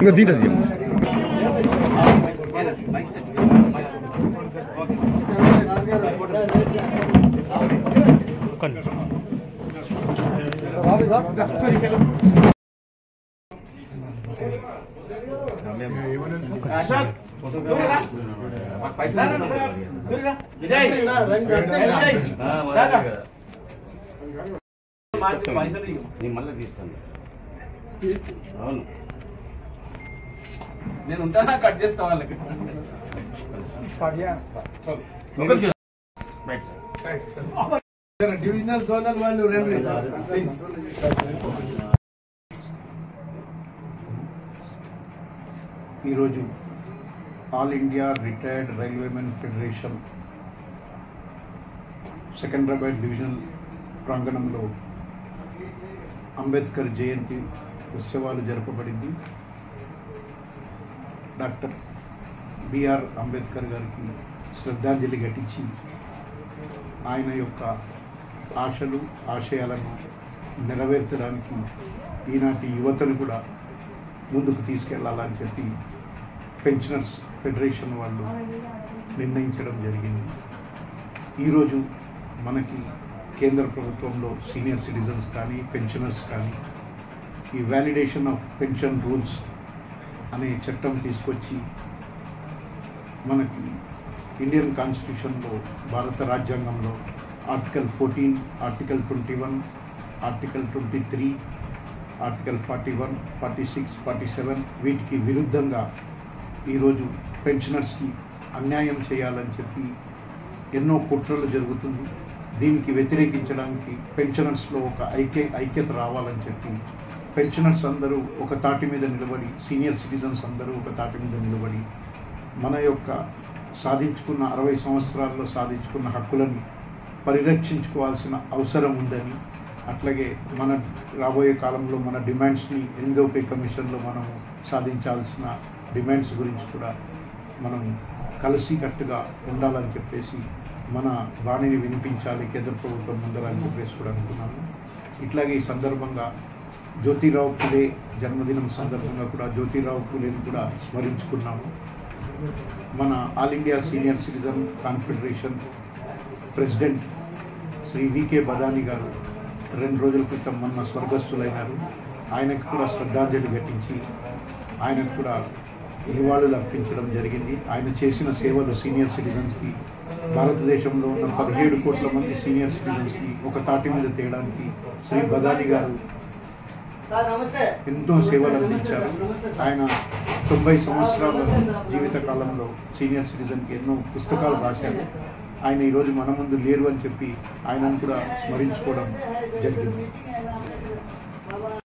ఇంకా తీటది మళ్ళీ తీస్తాను. అవును నేను ఉంటానా కట్ చేస్తా వాళ్ళకి. డివిజనల్ జోనల్ వాళ్ళు రండి. ఈరోజు all India retired railwaymen federation Secunderabad divisional ప్రాంగణంలో అంబేద్కర్ జయంతి ఉత్సవాలు జరపబడింది. డాక్టర్ బిఆర్ అంబేద్కర్ గారికి శ్రద్ధాంజలి ఘటించి ఆయన యొక్క ఆశలు ఆశయాలను నెరవేర్చడానికి ఈనాటి యువతను కూడా ముందుకు తీసుకెళ్లాలని చెప్పి పెన్షనర్స్ ఫెడరేషన్ వాళ్ళు నిర్ణయించడం జరిగింది. ఈరోజు మనకి కేంద్ర ప్రభుత్వంలో సీనియర్ సిటిజన్స్ కానీ పెన్షనర్స్ కానీ ఈ వ్యాలిడేషన్ ఆఫ్ పెన్షన్ రూల్స్ అనే చట్టం తీసుకొచ్చి మనకి ఇండియన్ కాన్స్టిట్యూషన్లో భారత రాజ్యాంగంలో ఆర్టికల్ 14, ఆర్టికల్ 21, ఆర్టికల్ 23, ఆర్టికల్ 41, 46, 47 వీటికి విరుద్ధంగా ఈరోజు పెన్షనర్స్కి అన్యాయం చేయాలని చెప్పి ఎన్నో కుట్రలు జరుగుతుంది. దీనికి వ్యతిరేకించడానికి పెన్షనర్స్లో ఒక ఐక్యత రావాలని చెప్పి పెన్షనర్స్ అందరూ ఒక తాటి మీద నిలబడి, సీనియర్ సిటిజన్స్ అందరూ ఒక తాటి మీద నిలబడి మన యొక్క సాధించుకున్న 60 సంవత్సరాల్లో సాధించుకున్న హక్కులని పరిరక్షించుకోవాల్సిన అవసరం ఉందని, అట్లాగే మన రాబోయే కాలంలో మన డిమాండ్స్ని 8వ పే కమిషన్లో మనం సాధించాల్సిన డిమాండ్స్ గురించి కూడా మనం కలిసికట్టుగా ఉండాలని చెప్పేసి మన వాణిని వినిపించాలి కేంద్ర ప్రభుత్వం ముందర అని చెప్పేసి కూడా అనుకున్నాను. ఇట్లాగే ఈ సందర్భంగా జ్యోతిరావు పులే జన్మదినం సందర్భంగా కూడా జ్యోతిరావు పులేని కూడా స్మరించుకున్నాము. మన all India senior citizen confederation president Shri V K Badani గారు 2 రోజుల క్రితం మొన్న స్వర్గస్థులైనారు. ఆయనకు కూడా శ్రద్ధాంజలి ఘటించి ఆయనకు కూడా నివాళులు అర్పించడం జరిగింది. ఆయన చేసిన సేవలు సీనియర్ సిటిజన్స్కి, భారతదేశంలో ఉన్న 17 కోట్ల మంది సీనియర్ సిటిజన్స్కి ఒక తాటి మీద తేయడానికి శ్రీ బదాని గారు ఎంతో సేవలు అందించారు. ఆయన 90 సంవత్సరాల జీవిత కాలంలో సీనియర్ సిటిజన్కి ఎన్నో పుస్తకాలు రాశారు. ఆయన ఈరోజు మన ముందు లేరు అని చెప్పి ఆయనను కూడా స్మరించుకోవడం జరిగింది.